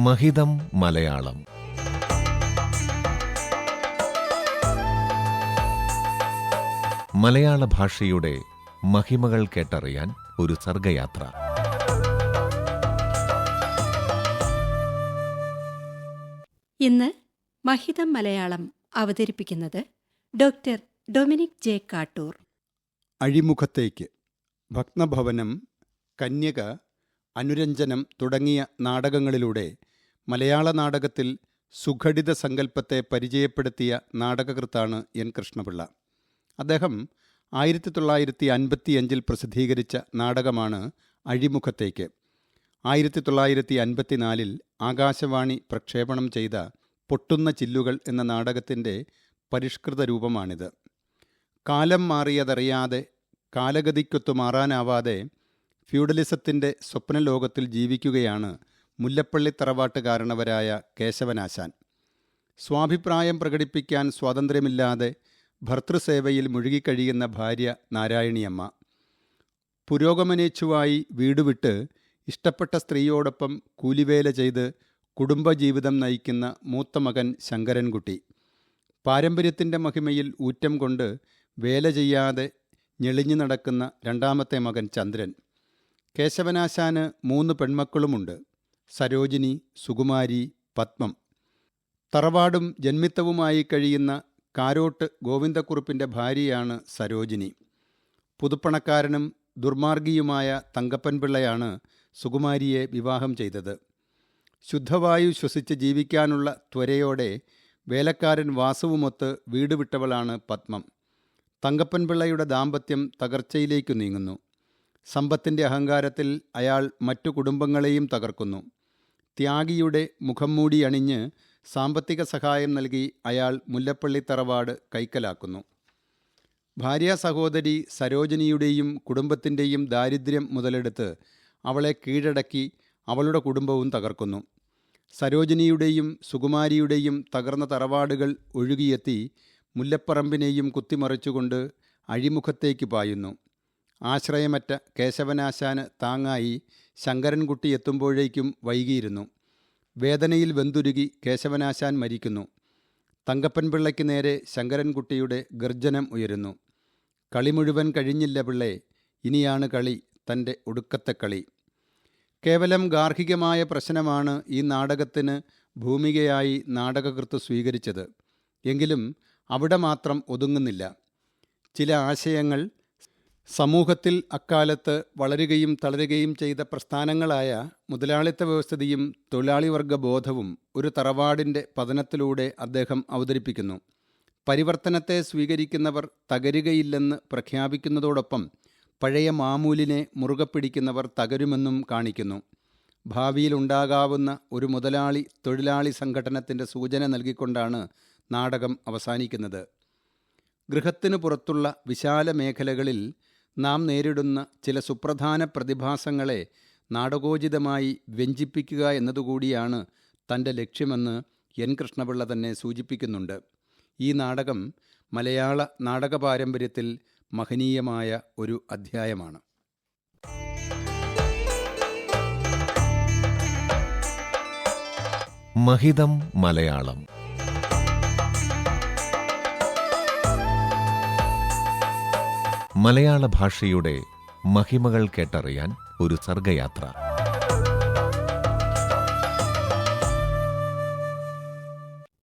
മഹിതം മലയാളം. മലയാള ഭാഷയുടെ മഹിമകൾ കേട്ടറിയാൻ ഒരു സർഗയാത്ര. ഇന്ന് മഹിതം മലയാളം അവതരിപ്പിക്കുന്നത് ഡോക്ടർ ഡൊമിനിക് ജെ കാട്ടൂർ. അഴിമുഖത്തേക്ക്, ഭഗ്നഭവനം, കന്യക, അനുരഞ്ജനം തുടങ്ങിയ നാടകങ്ങളിലൂടെ മലയാള നാടകത്തിൽ സുഘടിത സങ്കല്പത്തെ പരിചയപ്പെടുത്തിയ നാടകകൃത്താണ് എൻ കൃഷ്ണപിള്ള. അദ്ദേഹം 1955 പ്രസിദ്ധീകരിച്ച നാടകമാണ് അഴിമുഖത്തേക്ക്. 1954 ആകാശവാണി പ്രക്ഷേപണം ചെയ്ത പൊട്ടുന്ന ചില്ലുകൾ എന്ന നാടകത്തിൻ്റെ പരിഷ്കൃത രൂപമാണിത്. കാലം മാറിയതറിയാതെ, കാലഗതിക്കൊത്തു മാറാനാവാതെ ഫ്യൂഡലിസത്തിൻ്റെ സ്വപ്നലോകത്തിൽ ജീവിക്കുകയാണ് മുല്ലപ്പള്ളി തറവാട്ടുകാരണവരായ കേശവനാശാൻ. സ്വാഭിപ്രായം പ്രകടിപ്പിക്കാൻ സ്വാതന്ത്ര്യമില്ലാതെ ഭർതൃസേവയിൽ മുഴുകിക്കഴിയുന്ന ഭാര്യ നാരായണിയമ്മ. പുരോഗമനേച്ഛുവായി വീടുവിട്ട് ഇഷ്ടപ്പെട്ട സ്ത്രീയോടൊപ്പം കൂലിവേല ചെയ്ത് കുടുംബജീവിതം നയിക്കുന്ന മൂത്ത മകൻ ശങ്കരൻകുട്ടി. പാരമ്പര്യത്തിൻ്റെ മഹിമയിൽ ഊറ്റം കൊണ്ട് വേല ചെയ്യാതെ ഞെളിഞ്ഞു നടക്കുന്ന രണ്ടാമത്തെ മകൻ ചന്ദ്രൻ. കേശവനാശാന് 3 പെൺമക്കളുമുണ്ട്: സരോജിനി, സുകുമാരി, പത്മം. തറവാടും ജന്മിത്തവുമായി കഴിയുന്ന കാരോട്ട് ഗോവിന്ദക്കുറുപ്പിൻ്റെ ഭാര്യയാണ് സരോജിനി. പുതുപ്പണക്കാരനും ദുർമാർഗിയുമായ തങ്കപ്പൻപിള്ളയാണ് സുകുമാരിയെ വിവാഹം ചെയ്തത്. ശുദ്ധവായു ശ്വസിച്ച് ജീവിക്കാനുള്ള ത്വരയോടെ വേലക്കാരൻ വാസുവുമൊത്ത് വീട് വിട്ടവളാണ് പത്മം. തങ്കപ്പൻപിള്ളയുടെ ദാമ്പത്യം തകർച്ചയിലേക്കു നീങ്ങുന്നു. സമ്പത്തിൻ്റെ അഹങ്കാരത്തിൽ അയാൾ മറ്റു കുടുംബങ്ങളെയും തകർക്കുന്നു. ത്യാഗിയുടെ മുഖം മൂടി അണിഞ്ഞ് സാമ്പത്തിക സഹായം നൽകി അയാൾ മുല്ലപ്പള്ളി തറവാട് കൈക്കലാക്കുന്നു. ഭാര്യാ സഹോദരി സരോജിനിയുടെയും കുടുംബത്തിൻ്റെയും ദാരിദ്ര്യം മുതലെടുത്ത് അവളെ കീഴടക്കി അവളുടെ കുടുംബവും തകർക്കുന്നു. സരോജിനിയുടെയും സുകുമാരിയുടെയും തകർന്ന തറവാടുകൾ ഒഴുകിയെത്തി മുല്ലപ്പറമ്പിനെയും കുത്തിമറിച്ചുകൊണ്ട് അഴിമുഖത്തേക്ക് പായുന്നു. ആശ്രയമറ്റ കേശവനാശാന് താങ്ങായി ശങ്കരൻകുട്ടി എത്തുമ്പോഴേക്കും വൈകിയിരുന്നു. വേദനയിൽ വെന്തുരുകി കേശവനാശാൻ മരിക്കുന്നു. തങ്കപ്പൻപിള്ളയ്ക്ക് നേരെ ശങ്കരൻകുട്ടിയുടെ ഗർജനം ഉയരുന്നു: കളി മുഴുവൻ കഴിഞ്ഞില്ല പിള്ളേ, ഇനിയാണ് കളി, തൻ്റെ ഒടുക്കത്തെ കളി. കേവലം ഗാർഹികമായ പ്രശ്നമാണ് ഈ നാടകത്തിന് ഭൂമികയായി നാടകകൃത്ത് സ്വീകരിച്ചത്. എങ്കിലും അവിടെ മാത്രം ഒതുങ്ങുന്നില്ല. ചില ആശയങ്ങൾ സമൂഹത്തിൽ അക്കാലത്ത് വളരുകയും തളരുകയും ചെയ്ത പ്രസ്ഥാനങ്ങളായ മുതലാളിത്ത വ്യവസ്ഥിതിയും തൊഴിലാളി വർഗ ബോധവും ഒരു തറവാടിൻ്റെ പതനത്തിലൂടെ അദ്ദേഹം അവതരിപ്പിക്കുന്നു. പരിവർത്തനത്തെ സ്വീകരിക്കുന്നവർ തകരുകയില്ലെന്ന് പ്രഖ്യാപിക്കുന്നതോടൊപ്പം പഴയ മാമൂലിനെ മുറുകെ പിടിക്കുന്നവർ തകരുമെന്നും കാണിക്കുന്നു. ഭാവിയിലുണ്ടാകാവുന്ന ഒരു മുതലാളി തൊഴിലാളി സംഘടനത്തിൻ്റെ സൂചന നൽകിക്കൊണ്ടാണ് നാടകം അവസാനിക്കുന്നത്. ഗൃഹത്തിനു പുറത്തുള്ള വിശാല മേഖലകളിൽ നാം നേരിടുന്ന ചില സുപ്രധാന പ്രതിഭാസങ്ങളെ നാടകോചിതമായി വ്യഞ്ജിപ്പിക്കുക എന്നതുകൂടിയാണ് തൻ്റെ ലക്ഷ്യമെന്ന് എൻ കൃഷ്ണപിള്ള തന്നെ സൂചിപ്പിക്കുന്നുണ്ട്. ഈ നാടകം മലയാള നാടക പാരമ്പര്യത്തിൽ മഹനീയമായ ഒരു അധ്യായമാണ്. മഹിതം മലയാളം. മലയാള ഭാഷയുടെ മഹിമകൾ കേട്ടറിയാൻ ഒരു സർഗയാത്ര.